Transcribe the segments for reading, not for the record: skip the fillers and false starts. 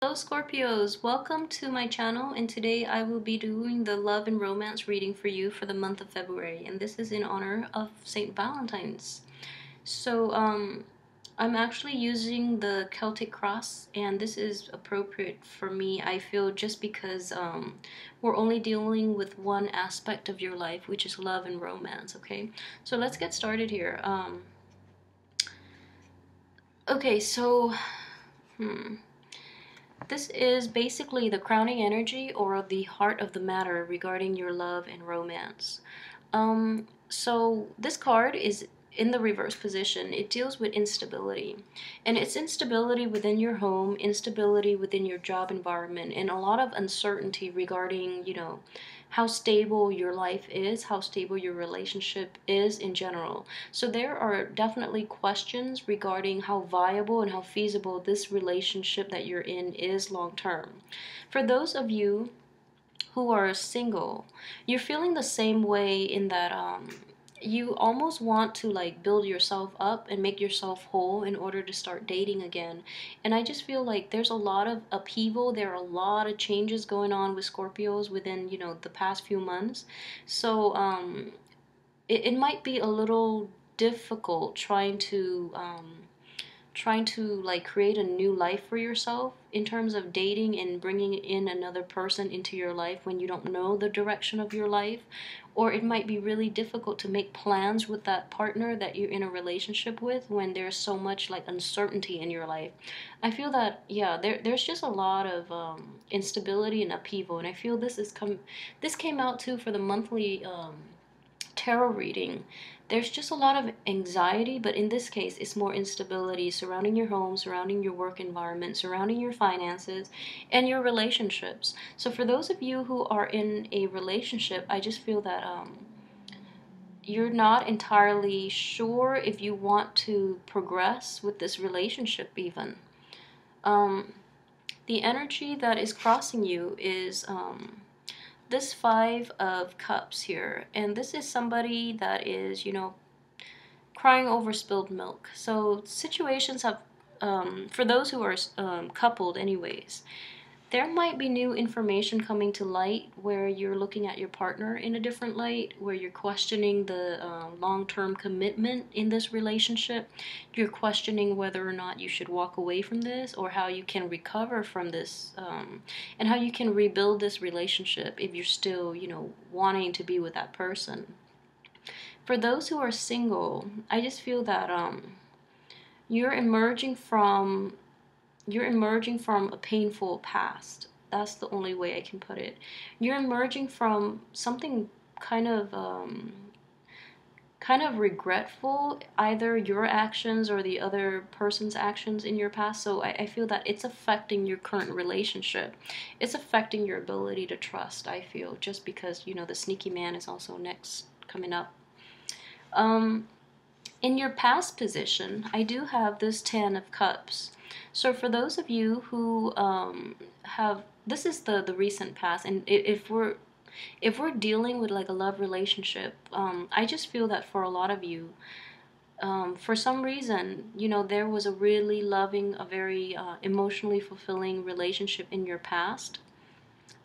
Hello Scorpios, welcome to my channel, and today I will be doing the love and romance reading for you for the month of February, and this is in honor of Saint Valentine's. So I'm actually using the Celtic cross, and this is appropriate for me, I feel, just because we're only dealing with one aspect of your life, which is love and romance. Okay, so let's get started here. Okay, so this is basically the crowning energy or the heart of the matter regarding your love and romance. So this card is in the reverse position. It deals with instability, and it's instability within your home, instability within your job environment, and a lot of uncertainty regarding, how stable your life is, how stable your relationship is in general. So there are definitely questions regarding how viable and how feasible this relationship that you're in is long term. For those of you who are single, you're feeling the same way in that you almost want to like build yourself up and make yourself whole in order to start dating again. And I just feel like there's a lot of upheaval, there are a lot of changes going on with Scorpios within, the past few months. So it might be a little difficult trying to like create a new life for yourself in terms of dating and bringing in another person into your life when you don't know the direction of your life. Or it might be really difficult to make plans with that partner that you're in a relationship with when there's so much like uncertainty in your life. I feel that, yeah, there's just a lot of instability and upheaval, and I feel this came out too for the monthly tarot reading. There's just a lot of anxiety, but in this case, it's more instability surrounding your home, surrounding your work environment, surrounding your finances, and your relationships. So for those of you who are in a relationship, I just feel that you're not entirely sure if you want to progress with this relationship even. Um, the energy that is crossing you is this Five of Cups here, and this is somebody that is, crying over spilled milk. So situations have, for those who are coupled anyways, there might be new information coming to light where you're looking at your partner in a different light, where you're questioning the long-term commitment in this relationship. You're questioning whether or not you should walk away from this, or how you can recover from this, and how you can rebuild this relationship if you're still, wanting to be with that person. For those who are single, I just feel that you're emerging from you're emerging from a painful past. That's the only way I can put it. You're emerging from something kind of regretful, either your actions or the other person's actions in your past. So I feel that it's affecting your current relationship. It's affecting your ability to trust, I feel, just because, the sneaky man is also next coming up. In your past position, I do have this Ten of Cups. So for those of you who have, this is the recent past, and if we're dealing with like a love relationship, I just feel that for a lot of you, for some reason, there was a really loving, a very emotionally fulfilling relationship in your past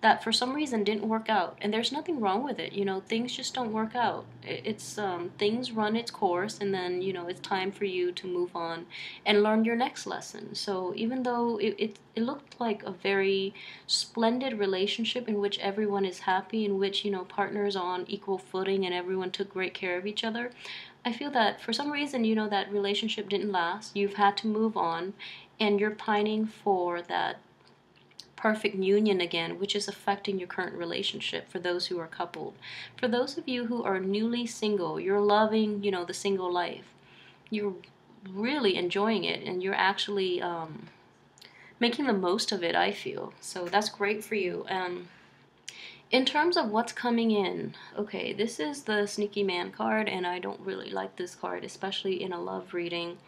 that for some reason didn't work out, and there's nothing wrong with it. Things just don't work out. It's things run its course, and then it's time for you to move on and learn your next lesson. So even though it looked like a very splendid relationship in which everyone is happy, in which partners are on equal footing and everyone took great care of each other, I feel that for some reason, that relationship didn't last. You've had to move on, and you're pining for that perfect union again, which is affecting your current relationship for those who are coupled. For those of you who are newly single, you're loving, the single life. You're really enjoying it, and you're actually making the most of it, I feel. So that's great for you. In terms of what's coming in, okay, this is the Sneaky Man card, and I don't really like this card, especially in a love reading.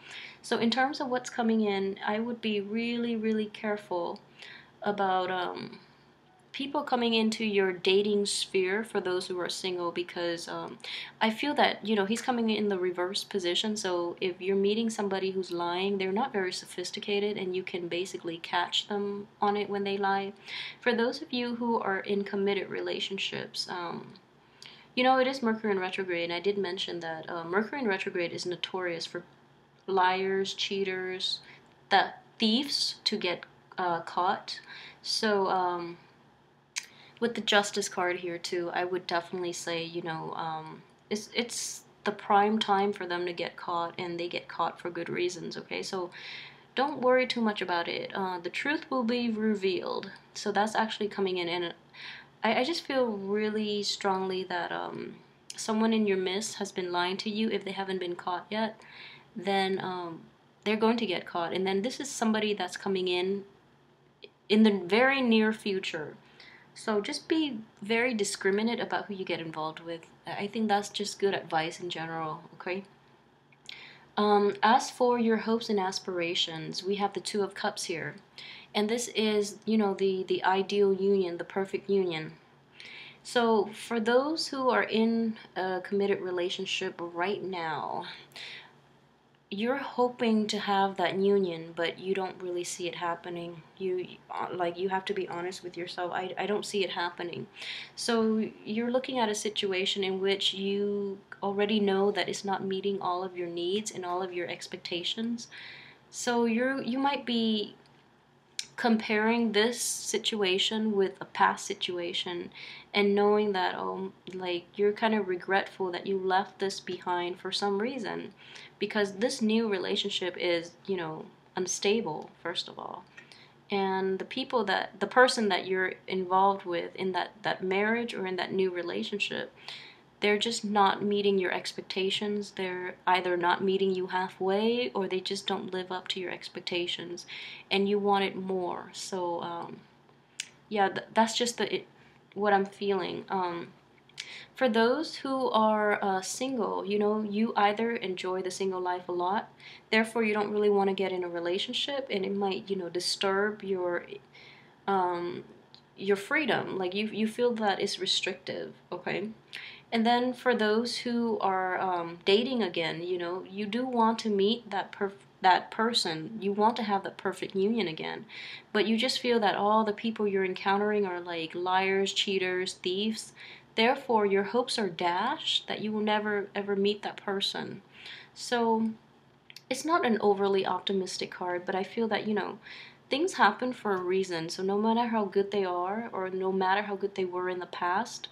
So in terms of what's coming in, I would be really, really careful about people coming into your dating sphere for those who are single, because I feel that, you know, he's coming in the reverse position. So if you're meeting somebody who's lying, they're not very sophisticated and you can basically catch them on it when they lie. For those of you who are in committed relationships, you know, it is Mercury in retrograde, and I did mention that Mercury in retrograde is notorious for liars, cheaters, the thieves to get caught. So with the Justice card here too, I would definitely say, you know, it's the prime time for them to get caught, and they get caught for good reasons. Okay, so don't worry too much about it. The truth will be revealed. So that's actually coming in, and I just feel really strongly that someone in your midst has been lying to you. If they haven't been caught yet, then they're going to get caught. And then this is somebody that's coming in the very near future. So just be very discriminate about who you get involved with. I think that's just good advice in general, okay? As for your hopes and aspirations, we have the Two of Cups here. And this is, you know, the ideal union, the perfect union. So for those who are in a committed relationship right now, you're hoping to have that union, but you don't really see it happening. You have to be honest with yourself. I don't see it happening. So you're looking at a situation in which you already know that it's not meeting all of your needs and all of your expectations. So you might be comparing this situation with a past situation, and knowing that, oh, like, you're kind of regretful that you left this behind for some reason, because this new relationship is, you know, unstable, first of all. And the person that you're involved with in that marriage or in that new relationship, they're just not meeting your expectations. They're either not meeting you halfway, or they just don't live up to your expectations, and you want it more. So yeah, that's just what I'm feeling. For those who are single, you know, you either enjoy the single life a lot, therefore you don't really want to get in a relationship, and it might, you know, disturb um, your freedom. Like you feel that it's restrictive, okay? And then for those who are dating again, you know, you do want to meet that person. You want to have that perfect union again. But you just feel that all the people you're encountering are like liars, cheaters, thieves. Therefore, your hopes are dashed that you will never ever meet that person. So it's not an overly optimistic card, but I feel that, you know, things happen for a reason. So no matter how good they are, or no matter how good they were in the past,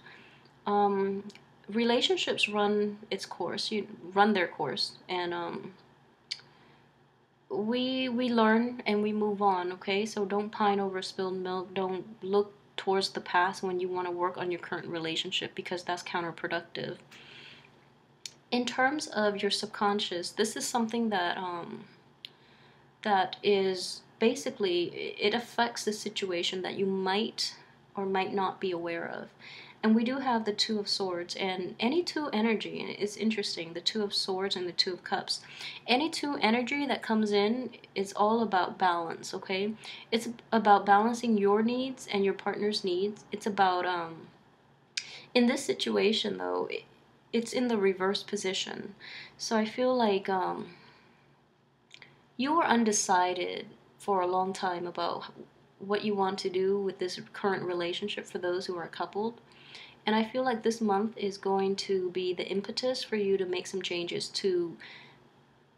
um, relationships run its course. You run their course, and we learn and we move on. Okay, so don't pine over spilled milk. Don't look towards the past when you want to work on your current relationship, because that's counterproductive. In terms of your subconscious, this is something that is basically, it affects the situation that you might or might not be aware of. And we do have the Two of Swords, and any two energy, and it's interesting, the Two of Swords and the Two of Cups. Any two energy that comes in is all about balance, okay? It's about balancing your needs and your partner's needs. It's about, in this situation though, it's in the reverse position. So I feel like you were undecided for a long time about what you want to do with this current relationship, for those who are coupled. And I feel like this month is going to be the impetus for you to make some changes to.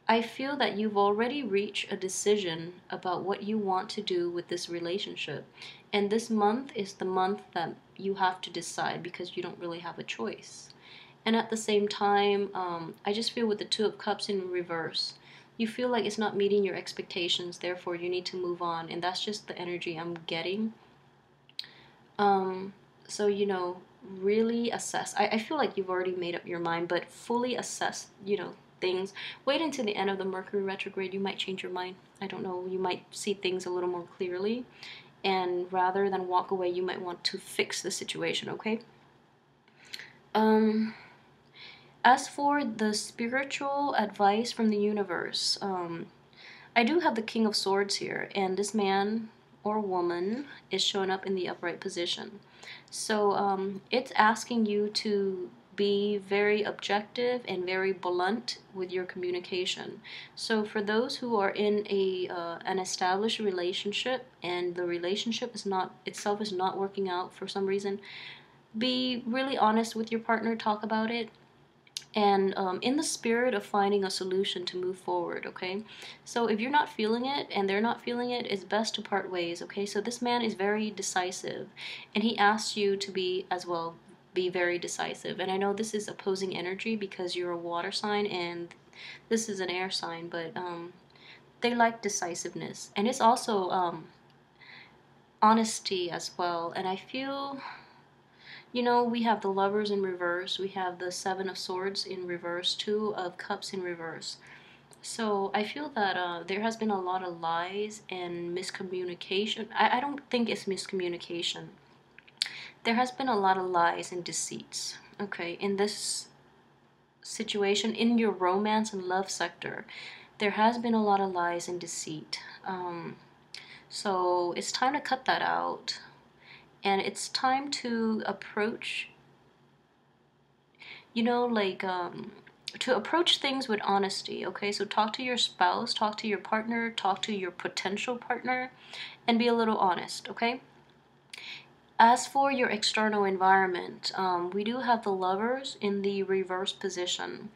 I feel that you've already reached a decision about what you want to do with this relationship. And this month is the month that you have to decide, because you don't really have a choice. And at the same time, I just feel with the Two of Cups in reverse, you feel like it's not meeting your expectations, therefore you need to move on. And that's just the energy I'm getting. So, you know, really assess. I feel like you've already made up your mind, but fully assess, you know, things. Wait until the end of the Mercury retrograde. You might change your mind. I don't know. You might see things a little more clearly. And rather than walk away, you might want to fix the situation, okay? As for the spiritual advice from the universe, I do have the King of Swords here, and this man, or woman is showing up in the upright position. So it's asking you to be very objective and very blunt with your communication. So for those who are in a an established relationship and the relationship is not itself is not working out for some reason, be really honest with your partner, talk about it, and in the spirit of finding a solution to move forward. Okay, so if you're not feeling it and they're not feeling it, it's best to part ways. Okay, so this man is very decisive, and he asks you to be as well, be very decisive. And I know this is opposing energy because you're a water sign and this is an air sign, but they like decisiveness, and it's also honesty as well. And I feel, you know, we have the Lovers in reverse, we have the Seven of Swords in reverse, Two of Cups in reverse. So I feel that there has been a lot of lies and miscommunication. I don't think it's miscommunication. There has been a lot of lies and deceits, okay, in this situation, in your romance and love sector. There has been a lot of lies and deceit. So it's time to cut that out. And it's time to approach, you know, like to approach things with honesty. Okay, so talk to your spouse, talk to your partner, talk to your potential partner, and be a little honest. Okay, as for your external environment, we do have the Lovers in the reverse position.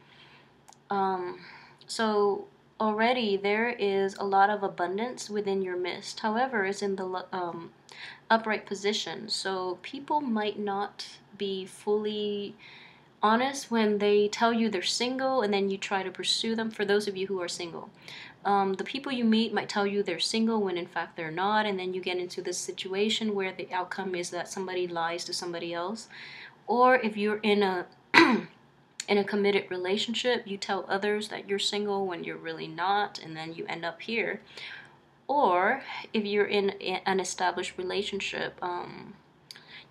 So already there is a lot of abundance within your midst. However, it's in the upright position, so people might not be fully honest when they tell you they're single and then you try to pursue them. For those of you who are single, the people you meet might tell you they're single when in fact they're not, and then you get into this situation where the outcome is that somebody lies to somebody else. Or if you're in a in a committed relationship, you tell others that you're single when you're really not, and then you end up here. Or if you're in an established relationship,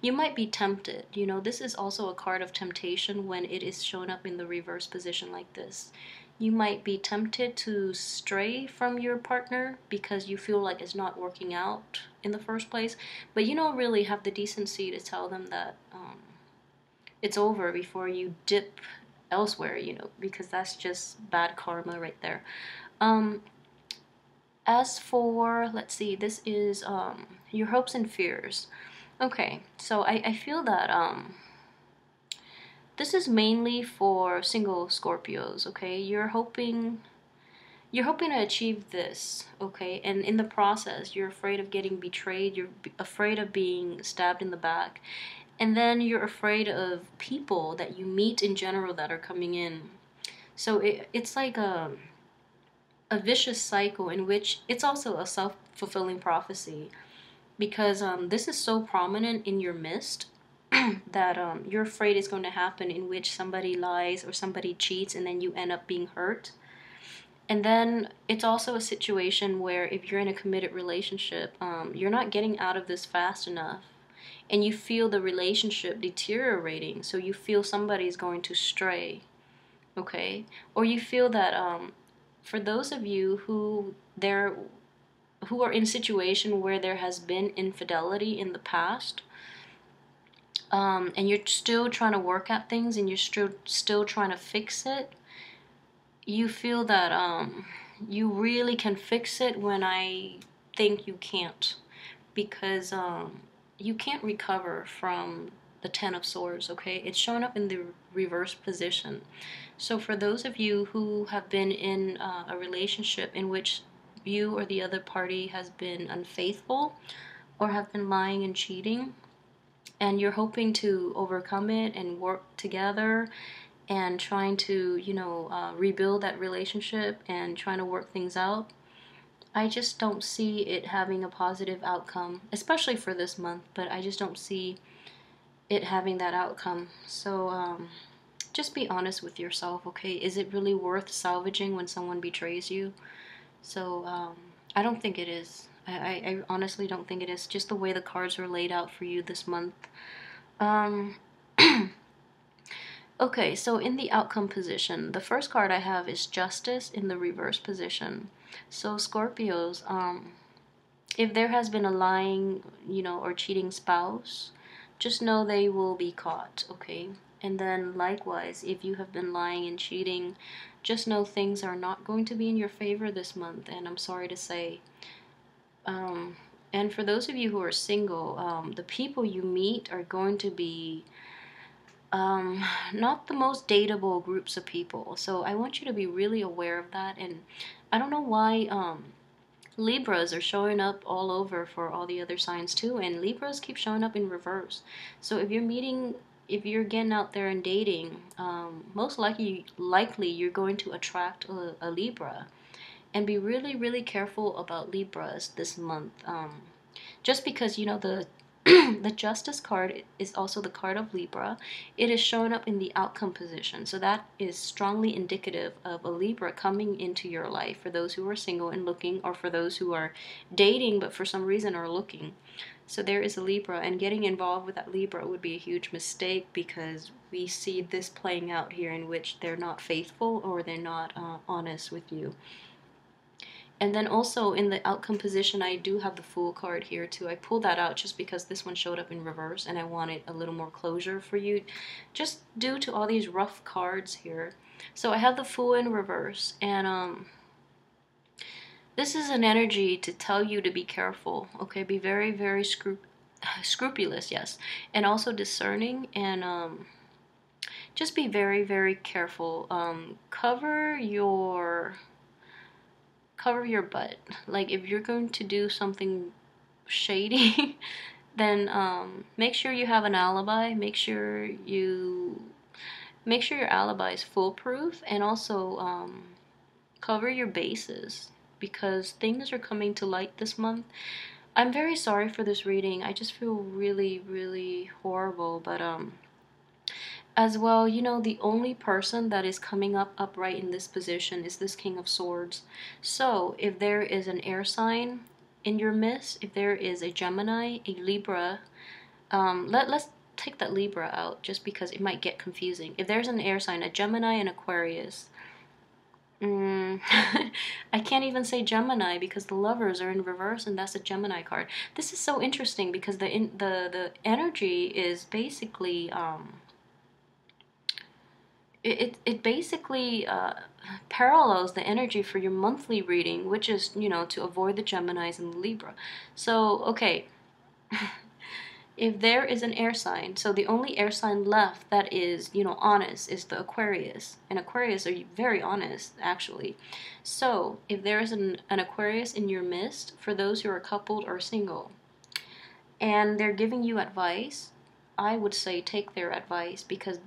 you might be tempted. You know, this is also a card of temptation when it is shown up in the reverse position like this. You might be tempted to stray from your partner because you feel like it's not working out in the first place, but you don't really have the decency to tell them that it's over before you dip elsewhere, you know, because that's just bad karma right there. As for, let's see, this is your hopes and fears. Okay, so I feel that this is mainly for single Scorpios. Okay, you're hoping to achieve this. Okay, and in the process you're afraid of getting betrayed, you're afraid of being stabbed in the back, and then you're afraid of people that you meet in general that are coming in. So it's like a vicious cycle in which it's also a self-fulfilling prophecy, because this is so prominent in your midst that you're afraid it's going to happen, in which somebody lies or somebody cheats and then you end up being hurt. And then it's also a situation where if you're in a committed relationship, you're not getting out of this fast enough, and you feel the relationship deteriorating, so you feel somebody's going to stray. Okay, or you feel that for those of you who are in a situation where there has been infidelity in the past, and you're still trying to work at things and you're still trying to fix it, you feel that you really can fix it when I think you can't, because you can't recover from the Ten of Swords. Okay, it's showing up in the reverse position. So for those of you who have been in a relationship in which you or the other party has been unfaithful or have been lying and cheating, and you're hoping to overcome it and work together and trying to, you know, rebuild that relationship and trying to work things out, I just don't see it having a positive outcome, especially for this month, but I just don't see it having that outcome. So just be honest with yourself. Okay, is it really worth salvaging when someone betrays you? So I don't think it is. I honestly don't think it is, just the way the cards are laid out for you this month. Okay, so in the outcome position, the first card I have is Justice in the reverse position. So Scorpios, If there has been a lying, or cheating spouse, just know they will be caught, okay? And then likewise, if you have been lying and cheating, just know things are not going to be in your favor this month, and I'm sorry to say. And for those of you who are single, the people you meet are going to be not the most dateable groups of people. So I want you to be really aware of that. And I don't know why Libras are showing up all over for all the other signs too, and Libras keep showing up in reverse. So if you're getting out there and dating, most likely you're going to attract a Libra. And be really, really careful about Libras this month. Just because, the the Justice card is also the card of Libra. It is showing up in the outcome position. So that is strongly indicative of a Libra coming into your life for those who are single and looking, or for those who are dating but for some reason are looking. So there is a Libra, and getting involved with that Libra would be a huge mistake, because we see this playing out here in which they're not faithful or they're not honest with you. And then also in the outcome position, I do have the Fool card here too. I pulled that out just because this one showed up in reverse and I wanted a little more closure for you, just due to all these rough cards here. So I have the Fool in reverse, and this is an energy to tell you to be careful, okay? Be very, very scrupulous, yes, and also discerning, and just be very, very careful. Cover your butt. Like, if you're going to do something shady, then make sure you have an alibi. Make sure your alibi is foolproof, and also cover your bases, because things are coming to light this month. I'm very sorry for this reading. I just feel really, really horrible, but as well, the only person that is coming up upright in this position is this King of Swords. So if there is an air sign in your midst, if there is a Gemini, a Libra, let's take that Libra out just because it might get confusing. If there's an air sign, a Gemini and Aquarius, I can't even say Gemini because the Lovers are in reverse, and that's a Gemini card. This is so interesting because the energy is basically it basically parallels the energy for your monthly reading, which is, to avoid the Geminis and the Libra. So, okay, if there is an air sign, so the only air sign left that is, honest is the Aquarius. And Aquarius are very honest, actually. So, if there is an Aquarius in your midst, for those who are coupled or single, and they're giving you advice, I would say take their advice, because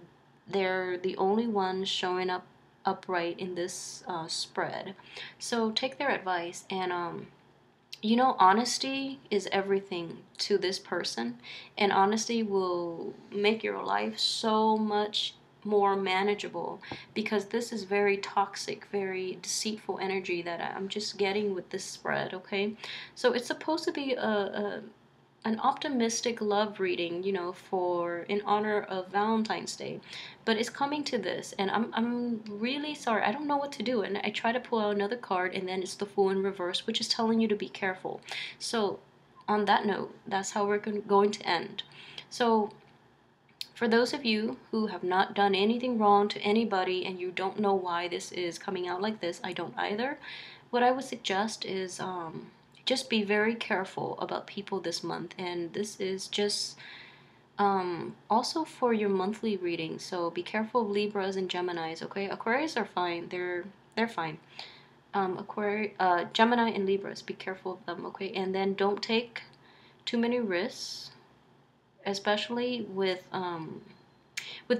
they're the only ones showing up upright in this spread. So take their advice, and honesty is everything to this person, and honesty will make your life so much more manageable, because this is very toxic, very deceitful energy that I'm just getting with this spread, okay? So it's supposed to be an optimistic love reading, for in honor of Valentine's Day, but it's coming to this, and I'm really sorry. I don't know what to do, and I try to pull out another card, and then it's the Fool in reverse, which is telling you to be careful. So on that note, that's how we're going to end. So for those of you who have not done anything wrong to anybody and you don't know why this is coming out like this, I don't either. What I would suggest is just be very careful about people this month, and this is just also for your monthly reading. So be careful of Libras and Geminis, okay? Aquarius are fine. They're fine. Gemini and Libras, be careful of them, okay? And then don't take too many risks, especially with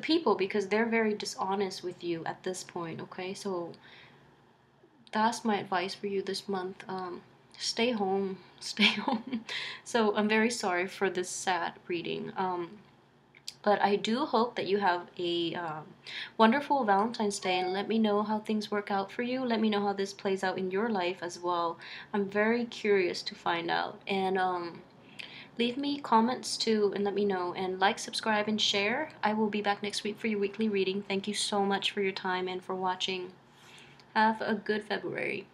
people, because they're very dishonest with you at this point, okay? So that's my advice for you this month. Stay home. Stay home. So I'm very sorry for this sad reading. But I do hope that you have a wonderful Valentine's Day, and let me know how things work out for you. Let me know how this plays out in your life as well. I'm very curious to find out. And leave me comments too, and let me know. And like, subscribe, and share. I will be back next week for your weekly reading. Thank you so much for your time and for watching. Have a good February.